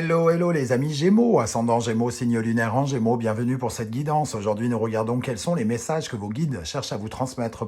Hello, hello les amis Gémeaux, ascendant Gémeaux, signe lunaire en Gémeaux, bienvenue pour cette guidance. Aujourd'hui, nous regardons quels sont les messages que vos guides cherchent à vous transmettre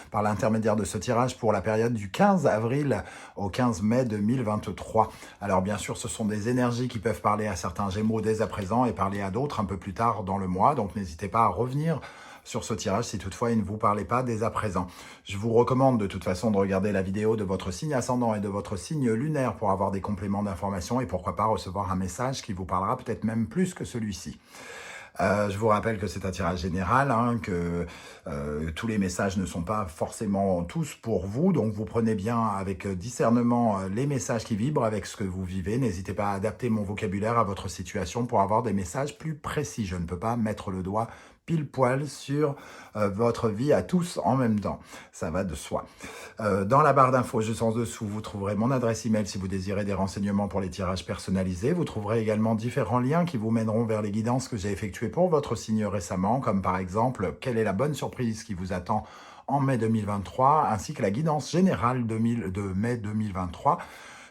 par l'intermédiaire de ce tirage pour la période du 15 avril au 15 mai 2023. Alors bien sûr, ce sont des énergies qui peuvent parler à certains Gémeaux dès à présent et parler à d'autres un peu plus tard dans le mois, donc n'hésitez pas à revenir sur ce tirage si toutefois il ne vous parlait pas dès à présent. Je vous recommande de toute façon de regarder la vidéo de votre signe ascendant et de votre signe lunaire pour avoir des compléments d'information et pourquoi pas recevoir un message qui vous parlera peut-être même plus que celui-ci. Je vous rappelle que c'est un tirage général, que tous les messages ne sont pas forcément tous pour vous, donc vous prenez bien avec discernement les messages qui vibrent avec ce que vous vivez. N'hésitez pas à adapter mon vocabulaire à votre situation pour avoir des messages plus précis. Je ne peux pas mettre le doigt pile poil sur votre vie à tous en même temps. Ça va de soi. Dans la barre d'infos juste en dessous, vous trouverez mon adresse email si vous désirez des renseignements pour les tirages personnalisés. Vous trouverez également différents liens qui vous mèneront vers les guidances que j'ai effectuées pour votre signe récemment, comme par exemple, quelle est la bonne surprise qui vous attend en mai 2023, ainsi que la guidance générale de mai 2023,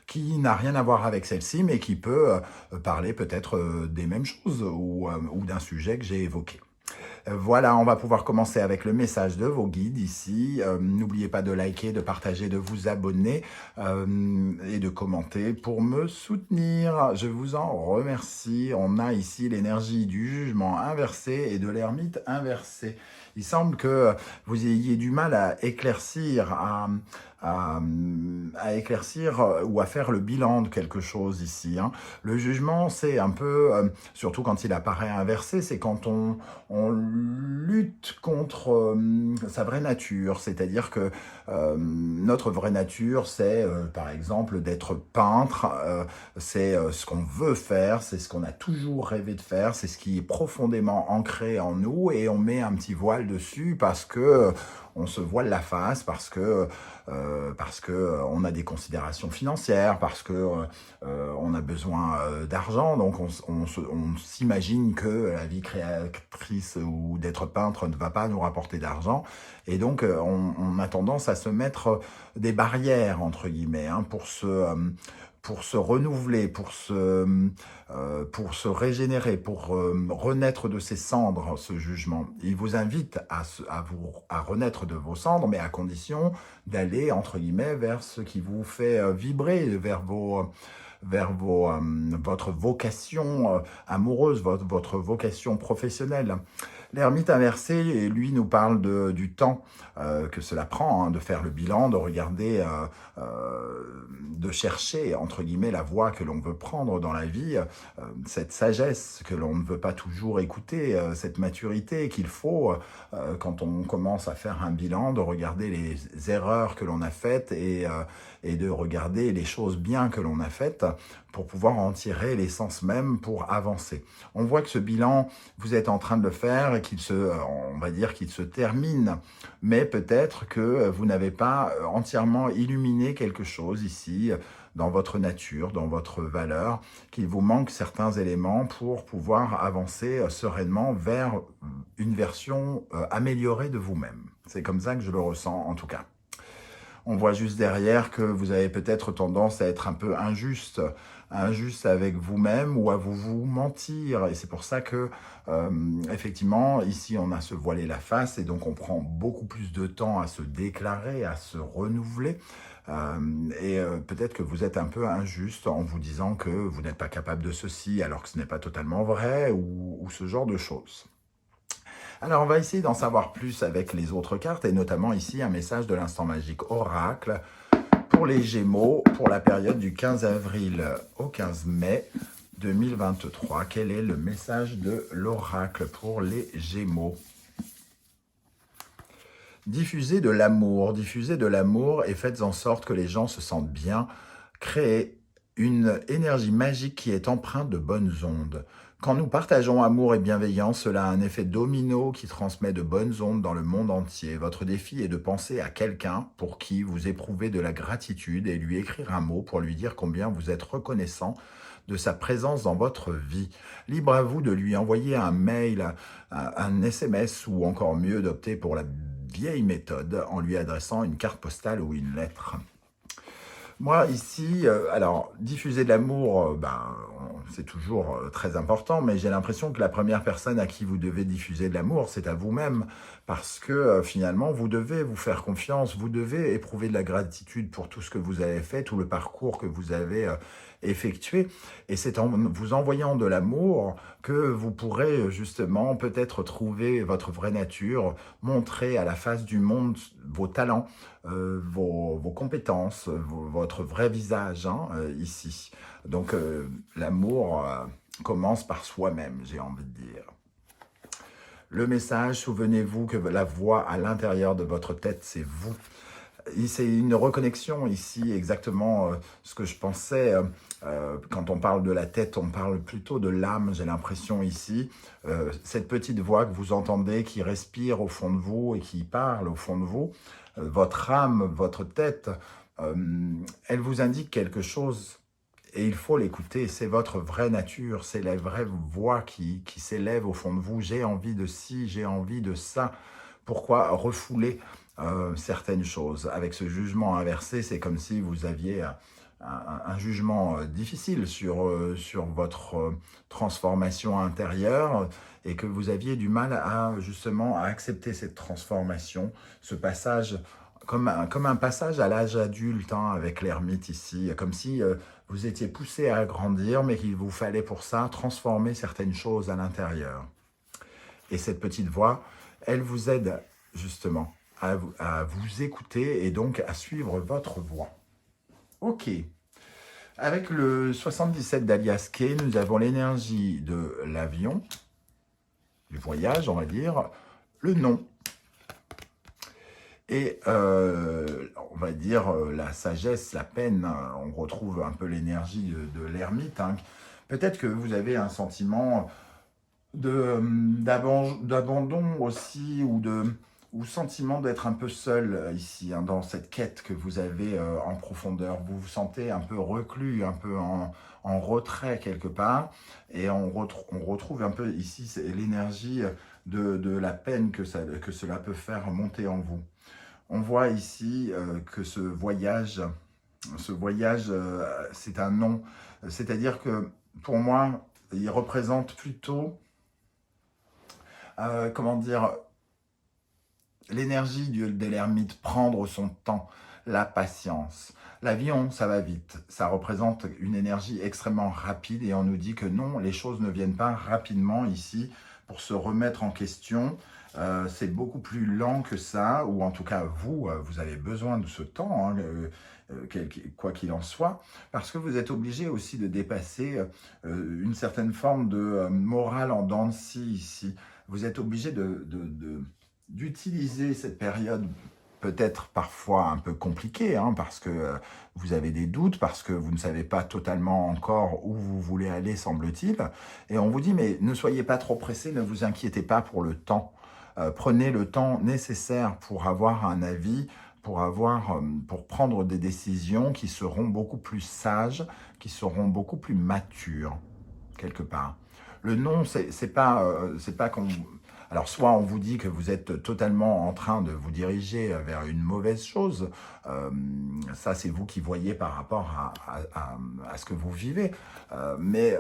qui n'a rien à voir avec celle-ci, mais qui peut parler peut-être des mêmes choses ou d'un sujet que j'ai évoqué. Voilà, on va pouvoir commencer avec le message de vos guides ici. N'oubliez pas de liker, de partager, de vous abonner et de commenter pour me soutenir. Je vous en remercie. On a ici l'énergie du jugement inversé et de l'ermite inversé. Il semble que vous ayez du mal à éclaircir, à éclaircir ou à faire le bilan de quelque chose ici. Le jugement, c'est un peu, surtout quand il apparaît inversé, c'est quand on lutte contre sa vraie nature. C'est-à-dire que notre vraie nature, c'est par exemple d'être peintre, c'est ce qu'on veut faire, c'est ce qu'on a toujours rêvé de faire, c'est ce qui est profondément ancré en nous et on met un petit voile dessus parce que on se voile la face, parce que on a des considérations financières, parce que on a besoin d'argent, donc on s'imagine que la vie créatrice ou d'être peintre ne va pas nous rapporter d'argent, et donc on a tendance à se mettre des barrières, entre guillemets, pour se renouveler, pour se régénérer, pour renaître de ses cendres, ce jugement. Il vous invite à renaître de vos cendres, mais à condition d'aller, entre guillemets, vers ce qui vous fait vibrer, vers votre vocation amoureuse, votre vocation professionnelle. L'ermite inversé, lui, nous parle du temps que cela prend, de faire le bilan, de regarder, de chercher, entre guillemets, la voie que l'on veut prendre dans la vie, cette sagesse que l'on ne veut pas toujours écouter, cette maturité qu'il faut quand on commence à faire un bilan, de regarder les erreurs que l'on a faites et de regarder les choses bien que l'on a faites pour pouvoir en tirer l'essence même pour avancer. On voit que ce bilan, vous êtes en train de le faire et on va dire qu'il se termine, mais peut-être que vous n'avez pas entièrement illuminé quelque chose ici, dans votre nature, dans votre valeur, qu'il vous manque certains éléments pour pouvoir avancer sereinement vers une version améliorée de vous-même. C'est comme ça que je le ressens en tout cas. On voit juste derrière que vous avez peut-être tendance à être un peu injuste avec vous-même ou à vous mentir. Et c'est pour ça que, effectivement, ici, on a se voilé la face et donc on prend beaucoup plus de temps à se déclarer, à se renouveler. Peut-être que vous êtes un peu injuste en vous disant que vous n'êtes pas capable de ceci alors que ce n'est pas totalement vrai ou ce genre de choses. Alors, on va essayer d'en savoir plus avec les autres cartes, et notamment ici, un message de l'instant magique oracle pour les Gémeaux, pour la période du 15 avril au 15 mai 2023. Quel est le message de l'oracle pour les Gémeaux? Diffusez de l'amour et faites en sorte que les gens se sentent bien. Créez une énergie magique qui est empreinte de bonnes ondes. Quand nous partageons amour et bienveillance, cela a un effet domino qui transmet de bonnes ondes dans le monde entier. Votre défi est de penser à quelqu'un pour qui vous éprouvez de la gratitude et lui écrire un mot pour lui dire combien vous êtes reconnaissant de sa présence dans votre vie. Libre à vous de lui envoyer un mail, un SMS ou encore mieux d'opter pour la vieille méthode en lui adressant une carte postale ou une lettre. Moi, ici, alors, diffuser de l'amour, c'est toujours très important, mais j'ai l'impression que la première personne à qui vous devez diffuser de l'amour, c'est à vous-même, parce que finalement, vous devez vous faire confiance, vous devez éprouver de la gratitude pour tout ce que vous avez fait, tout le parcours que vous avez effectué, et c'est en vous envoyant de l'amour que vous pourrez justement peut-être trouver votre vraie nature, montrer à la face du monde vos talents, vos compétences, votre vrai visage ici. Donc l'amour commence par soi-même, j'ai envie de dire. Le message, souvenez-vous que la voix à l'intérieur de votre tête, c'est vous. C'est une reconnexion ici, exactement ce que je pensais. Quand on parle de la tête, on parle plutôt de l'âme, j'ai l'impression ici. Cette petite voix que vous entendez, qui respire au fond de vous et qui parle au fond de vous, votre âme, votre tête, elle vous indique quelque chose. Et il faut l'écouter, c'est votre vraie nature, c'est la vraie voix qui s'élève au fond de vous. J'ai envie de ci, j'ai envie de ça. Pourquoi refouler certaines choses? Avec ce jugement inversé, c'est comme si vous aviez un jugement difficile sur votre transformation intérieure et que vous aviez du mal à justement à accepter cette transformation, ce passage comme un passage à l'âge adulte avec l'ermite ici, comme si vous étiez poussé à grandir, mais qu'il vous fallait pour ça transformer certaines choses à l'intérieur. Et cette petite voix, elle vous aide justement à vous écouter et donc à suivre votre voix. Ok. Avec le 77 d'Alias Kay, nous avons l'énergie de l'avion, du voyage, on va dire, le nom. Et on va dire la sagesse, la peine, on retrouve un peu l'énergie de l'ermite. Peut-être que vous avez un sentiment d'abandon aussi, ou sentiment d'être un peu seul ici, dans cette quête que vous avez en profondeur. Vous vous sentez un peu reclus, un peu en retrait quelque part, et on retrouve un peu ici l'énergie de la peine que cela peut faire monter en vous. On voit ici que ce voyage, c'est un non. C'est-à-dire que, pour moi, il représente plutôt, comment dire, l'énergie de l'ermite, prendre son temps, la patience. L'avion, ça va vite. Ça représente une énergie extrêmement rapide et on nous dit que non, les choses ne viennent pas rapidement ici pour se remettre en question. C'est beaucoup plus lent que ça, ou en tout cas, vous avez besoin de ce temps, quoi qu'il en soit, parce que vous êtes obligé aussi de dépasser une certaine forme de morale en dents de scie ici. Vous êtes obligé d'utiliser cette période peut-être parfois un peu compliquée, parce que vous avez des doutes, parce que vous ne savez pas totalement encore où vous voulez aller, semble-t-il. Et on vous dit, mais ne soyez pas trop pressé, ne vous inquiétez pas pour le temps. Prenez le temps nécessaire pour avoir un avis, pour prendre des décisions qui seront beaucoup plus sages, qui seront beaucoup plus matures, quelque part. Le non, c'est pas qu'on... Alors, soit on vous dit que vous êtes totalement en train de vous diriger vers une mauvaise chose, ça c'est vous qui voyez par rapport à ce que vous vivez, mais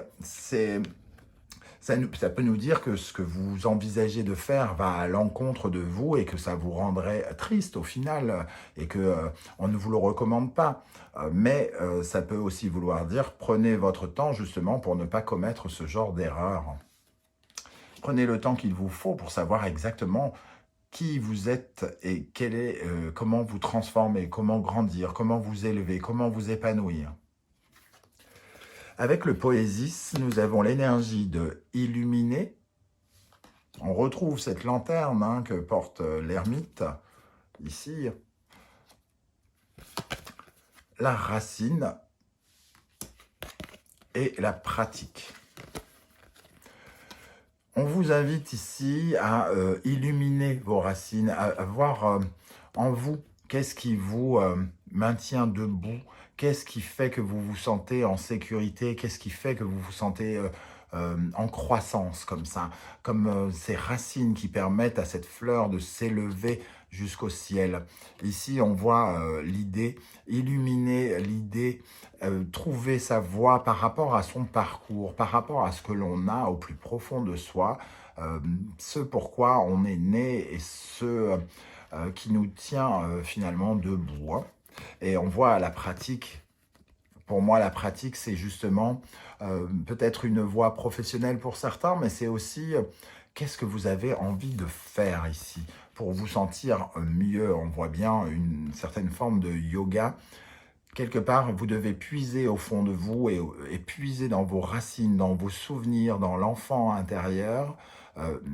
ça peut nous dire que ce que vous envisagez de faire va à l'encontre de vous et que ça vous rendrait triste au final et que on ne vous le recommande pas. Mais ça peut aussi vouloir dire prenez votre temps justement pour ne pas commettre ce genre d'erreur. Prenez le temps qu'il vous faut pour savoir exactement qui vous êtes et comment vous transformer, comment grandir, comment vous élever, comment vous épanouir. Avec le Poésis, nous avons l'énergie de illuminer. On retrouve cette lanterne que porte l'ermite, ici. La racine et la pratique. On vous invite ici à illuminer vos racines, à voir en vous qu'est-ce qui vous maintient debout, qu'est-ce qui fait que vous vous sentez en sécurité, qu'est-ce qui fait que vous vous sentez en croissance comme ça, comme ces racines qui permettent à cette fleur de s'élever jusqu'au ciel. Ici, on voit l'idée, illuminer l'idée, trouver sa voie par rapport à son parcours, par rapport à ce que l'on a au plus profond de soi, ce pourquoi on est né et ce qui nous tient finalement debout, hein. Et on voit la pratique. Pour moi, la pratique, c'est justement peut-être une voie professionnelle pour certains, mais c'est aussi qu'est-ce que vous avez envie de faire ici pour vous sentir mieux. On voit bien une certaine forme de yoga. Quelque part, vous devez puiser au fond de vous et puiser dans vos racines, dans vos souvenirs, dans l'enfant intérieur,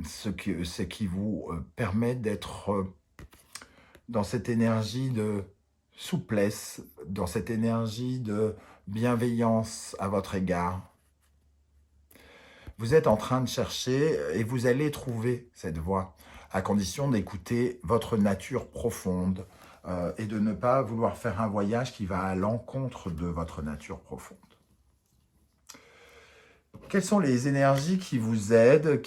ce qui vous permet d'être dans cette énergie de souplesse, dans cette énergie de bienveillance à votre égard. Vous êtes en train de chercher et vous allez trouver cette voie, à condition d'écouter votre nature profonde et de ne pas vouloir faire un voyage qui va à l'encontre de votre nature profonde. Quelles sont les énergies qui vous aident,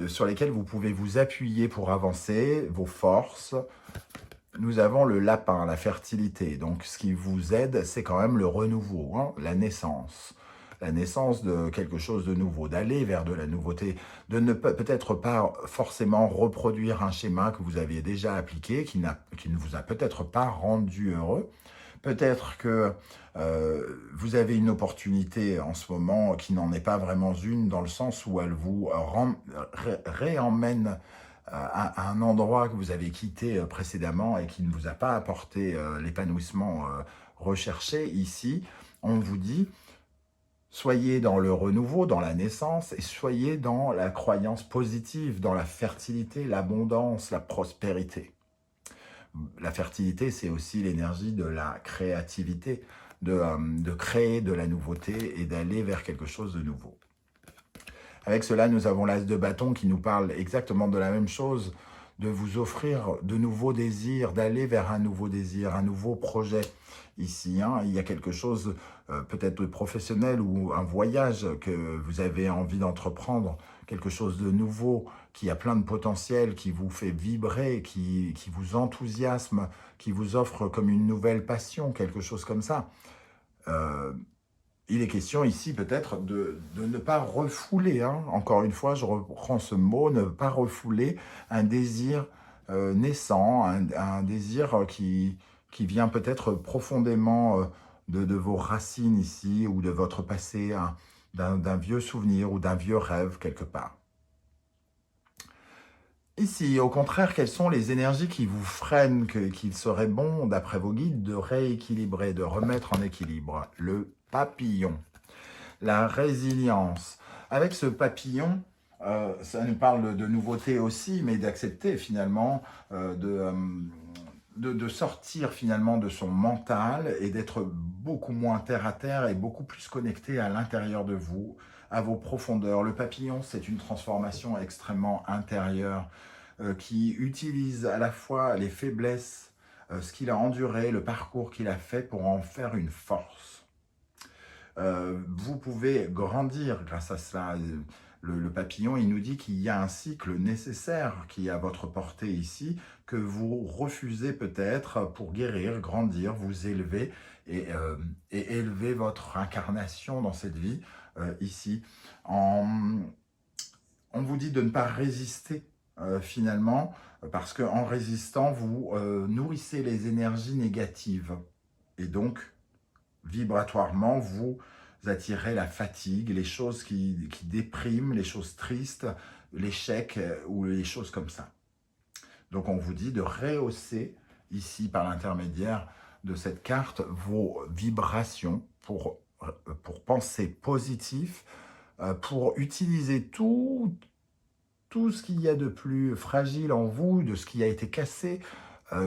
sur lesquelles vous pouvez vous appuyer pour avancer, vos forces? Nous avons le lapin, la fertilité. Donc, ce qui vous aide, c'est quand même le renouveau, hein, la naissance. La naissance de quelque chose de nouveau, d'aller vers de la nouveauté, de ne peut-être pas forcément reproduire un schéma que vous aviez déjà appliqué, qui ne vous a peut-être pas rendu heureux. Peut-être que vous avez une opportunité en ce moment qui n'en est pas vraiment une, dans le sens où elle vous réemmène à un endroit que vous avez quitté précédemment et qui ne vous a pas apporté l'épanouissement recherché. Ici, on vous dit, soyez dans le renouveau, dans la naissance, et soyez dans la croyance positive, dans la fertilité, l'abondance, la prospérité. La fertilité, c'est aussi l'énergie de la créativité, de créer de la nouveauté et d'aller vers quelque chose de nouveau. Avec cela, nous avons l'as de bâton qui nous parle exactement de la même chose, de vous offrir de nouveaux désirs, d'aller vers un nouveau désir, un nouveau projet. Ici, hein, il y a quelque chose peut-être de professionnel ou un voyage que vous avez envie d'entreprendre, quelque chose de nouveau qui a plein de potentiel, qui vous fait vibrer, qui vous enthousiasme, qui vous offre comme une nouvelle passion, quelque chose comme ça. Il est question ici peut-être de ne pas refouler, hein. Encore une fois, je reprends ce mot, ne pas refouler un désir naissant, un désir qui vient peut-être profondément de vos racines ici, ou de votre passé, hein, d'un vieux souvenir ou d'un vieux rêve quelque part. Ici, au contraire, quelles sont les énergies qui vous freinent, qu'il serait bon, d'après vos guides, de rééquilibrer, de remettre en équilibre? Le papillon, la résilience. Avec ce papillon, ça nous parle de nouveauté aussi, mais d'accepter finalement, de sortir finalement de son mental et d'être beaucoup moins terre à terre et beaucoup plus connecté à l'intérieur de vous, à vos profondeurs. Le papillon, c'est une transformation extrêmement intérieure qui utilise à la fois les faiblesses, ce qu'il a enduré, le parcours qu'il a fait pour en faire une force. Vous pouvez grandir grâce à cela. Le papillon, il nous dit qu'il y a un cycle nécessaire qui est à votre portée ici, que vous refusez peut-être pour guérir, grandir, vous élever et élever votre incarnation dans cette vie ici. On vous dit de ne pas résister finalement, parce qu'en résistant, vous nourrissez les énergies négatives. Et donc, vibratoirement, vous attirez la fatigue, les choses qui dépriment, les choses tristes, l'échec ou les choses comme ça. Donc on vous dit de rehausser ici par l'intermédiaire de cette carte vos vibrations pour penser positif, pour utiliser tout ce qu'il y a de plus fragile en vous, de ce qui a été cassé,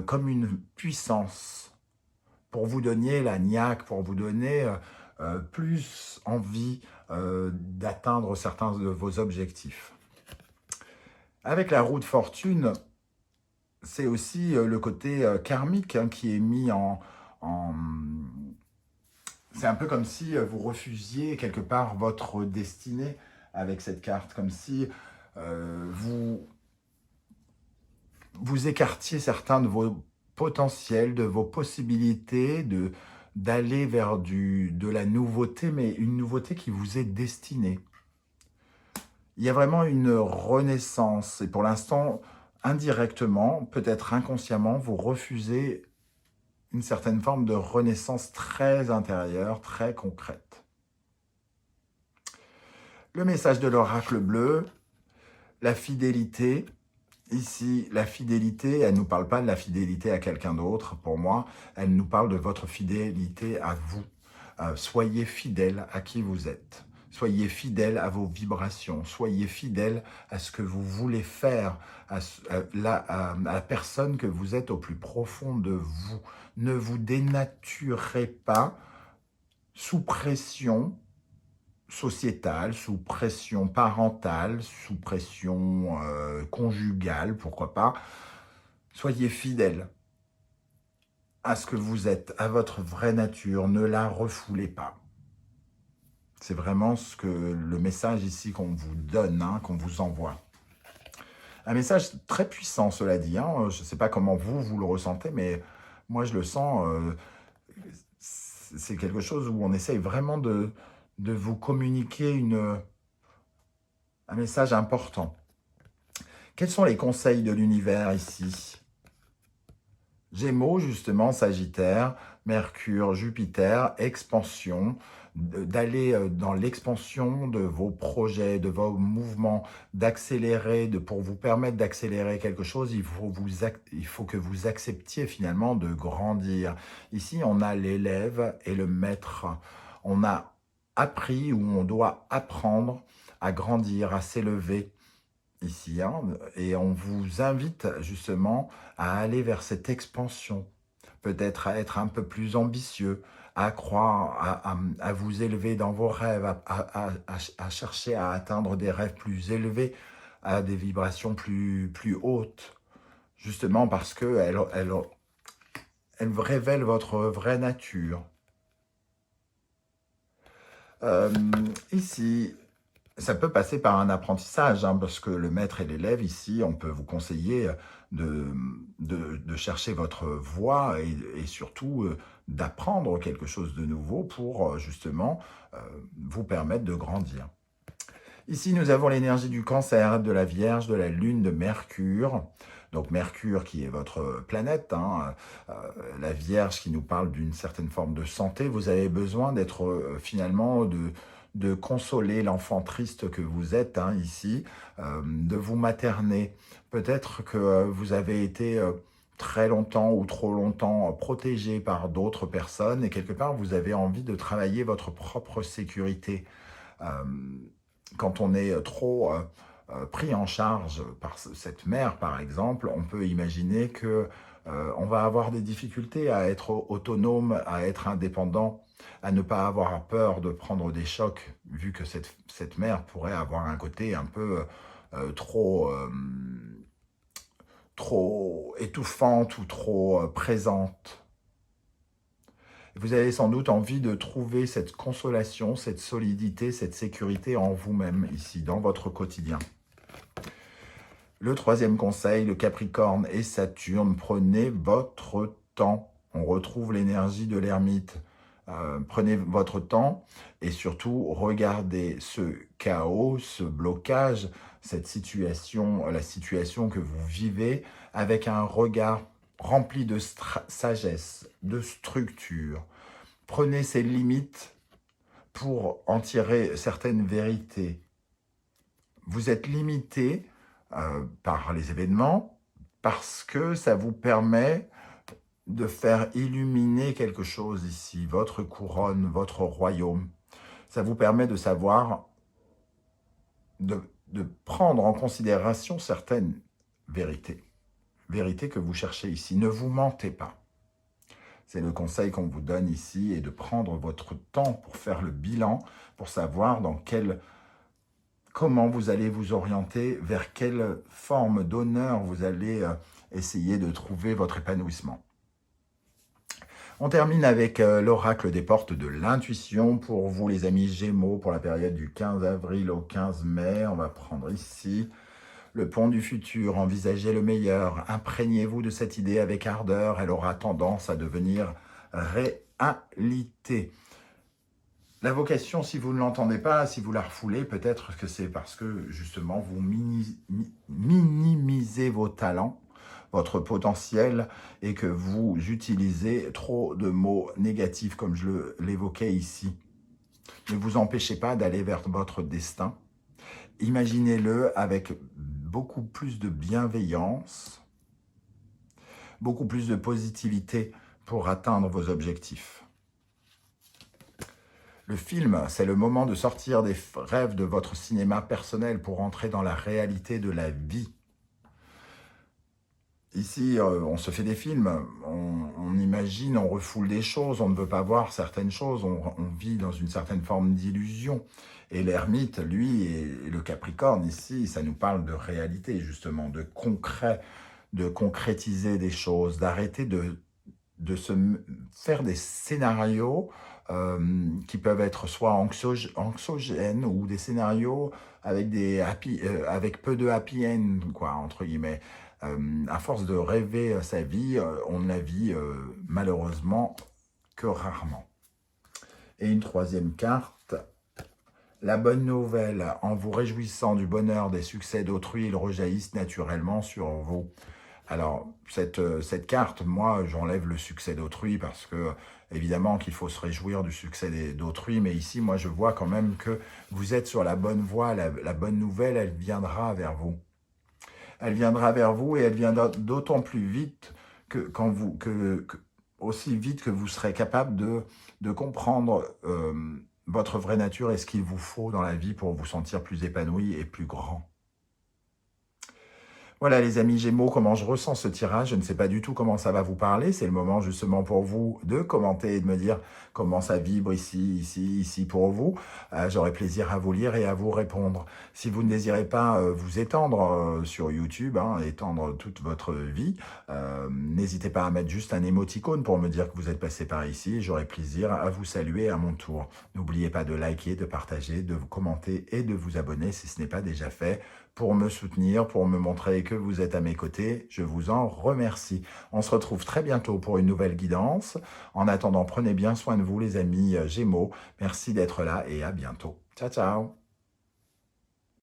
comme une puissance, pour vous donner la niaque, pour vous donner plus envie d'atteindre certains de vos objectifs. Avec la roue de fortune, c'est aussi le côté karmique hein, qui est mis en... C'est un peu comme si vous refusiez quelque part votre destinée avec cette carte, comme si vous écartiez certains de vos potentiels, de vos possibilités d'aller vers de la nouveauté, mais une nouveauté qui vous est destinée. Il y a vraiment une renaissance et pour l'instant, indirectement, peut-être inconsciemment, vous refusez une certaine forme de renaissance très intérieure, très concrète. Le message de l'oracle bleu, la fidélité. Ici, la fidélité, elle ne nous parle pas de la fidélité à quelqu'un d'autre, pour moi, elle nous parle de votre fidélité à vous. Soyez fidèle à qui vous êtes. Soyez fidèle à vos vibrations. Soyez fidèle à ce que vous voulez faire, à la personne que vous êtes au plus profond de vous. Ne vous dénaturez pas sous pression sociétale, sous pression parentale, sous pression conjugale, pourquoi pas. Soyez fidèle à ce que vous êtes, à votre vraie nature. Ne la refoulez pas. C'est vraiment le message ici qu'on vous donne, qu'on vous envoie. Un message très puissant, cela dit. Je ne sais pas comment vous le ressentez, mais moi, je le sens. C'est quelque chose où on essaye vraiment de vous communiquer un message important. Quels sont les conseils de l'univers ici? Gémeaux, justement, Sagittaire, Mercure, Jupiter, expansion, d'aller dans l'expansion de vos projets, de vos mouvements, d'accélérer, pour vous permettre d'accélérer quelque chose, il faut que vous acceptiez finalement de grandir. Ici, on a l'élève et le maître. On a appris ou on doit apprendre à grandir, à s'élever ici. Et on vous invite justement à aller vers cette expansion, peut-être à être un peu plus ambitieux, à croire, à vous élever dans vos rêves, à chercher à atteindre des rêves plus élevés, à des vibrations plus hautes, justement parce qu'elle révèle votre vraie nature. Ici, ça peut passer par un apprentissage, parce que le maître et l'élève, ici, on peut vous conseiller de chercher votre voie et surtout d'apprendre quelque chose de nouveau pour justement vous permettre de grandir. Ici, nous avons l'énergie du Cancer, de la Vierge, de la Lune, de Mercure. Donc Mercure qui est votre planète, la Vierge qui nous parle d'une certaine forme de santé. Vous avez besoin d'être finalement de consoler l'enfant triste que vous êtes ici, de vous materner. Peut-être que vous avez été très longtemps ou trop longtemps protégé par d'autres personnes et quelque part vous avez envie de travailler votre propre sécurité. Quand on est trop pris en charge par cette mère, par exemple, on peut imaginer que on va avoir des difficultés à être autonome, à être indépendant, à ne pas avoir peur de prendre des chocs, vu que cette mère pourrait avoir un côté un peu trop étouffante ou trop présente. Vous avez sans doute envie de trouver cette consolation, cette solidité, cette sécurité en vous-même, ici, dans votre quotidien. Le troisième conseil, le Capricorne et Saturne, prenez votre temps. On retrouve l'énergie de l'ermite. Prenez votre temps et surtout regardez ce chaos, ce blocage, cette situation, la situation que vous vivez avec un regard rempli de sagesse, de structure. Prenez ces limites pour en tirer certaines vérités. Vous êtes limité par les événements parce que ça vous permet de faire illuminer quelque chose ici, votre couronne, votre royaume. Ça vous permet de savoir, de prendre en considération certaines vérités. Vérité que vous cherchez ici. Ne vous mentez pas. C'est le conseil qu'on vous donne ici, et de prendre votre temps pour faire le bilan, pour savoir comment vous allez vous orienter, vers quelle forme d'honneur vous allez essayer de trouver votre épanouissement. On termine avec l'oracle des portes de l'intuition pour vous les amis Gémeaux, pour la période du 15 avril au 15 mai. On va prendre ici Le pont du futur, envisagez le meilleur, imprégnez-vous de cette idée avec ardeur, elle aura tendance à devenir réalité. La vocation, si vous ne l'entendez pas, si vous la refoulez, peut-être que c'est parce que justement vous minimisez vos talents, votre potentiel, et que vous utilisez trop de mots négatifs comme je l'évoquais ici. Ne vous empêchez pas d'aller vers votre destin. Imaginez-le avec beaucoup plus de bienveillance, beaucoup plus de positivité pour atteindre vos objectifs. Le film, c'est le moment de sortir des rêves de votre cinéma personnel pour entrer dans la réalité de la vie. Ici, on se fait des films, on imagine, on refoule des choses, on ne veut pas voir certaines choses, on vit dans une certaine forme d'illusion. Et l'ermite, lui, et le Capricorne, ici, ça nous parle de réalité, justement, de concret, de concrétiser des choses, d'arrêter de se faire des scénarios qui peuvent être soit anxiogènes ou des scénarios avec, avec peu de happy end, quoi, entre guillemets. À force de rêver sa vie, on ne la vit malheureusement que rarement. Et une troisième carte, la bonne nouvelle, en vous réjouissant du bonheur des succès d'autrui, ils rejaillissent naturellement sur vous. Alors, cette carte, moi, j'enlève le succès d'autrui parce que, évidemment, qu'il faut se réjouir du succès d'autrui, mais ici, moi, je vois quand même que vous êtes sur la bonne voie, la bonne nouvelle, elle viendra vers vous. Elle viendra vers vous et elle viendra d'autant plus vite aussi vite que vous serez capable de comprendre votre vraie nature et ce qu'il vous faut dans la vie pour vous sentir plus épanoui et plus grand. Voilà les amis Gémeaux, comment je ressens ce tirage. Je ne sais pas du tout comment ça va vous parler. C'est le moment justement pour vous de commenter et de me dire comment ça vibre ici pour vous. J'aurai plaisir à vous lire et à vous répondre. Si vous ne désirez pas vous étendre sur YouTube, étendre toute votre vie, n'hésitez pas à mettre juste un émoticône pour me dire que vous êtes passé par ici. J'aurai plaisir à vous saluer à mon tour. N'oubliez pas de liker, de partager, de commenter et de vous abonner si ce n'est pas déjà fait, pour me soutenir, pour me montrer que vous êtes à mes côtés. Je vous en remercie. On se retrouve très bientôt pour une nouvelle guidance. En attendant, prenez bien soin de vous les amis Gémeaux. Merci d'être là et à bientôt. Ciao, ciao.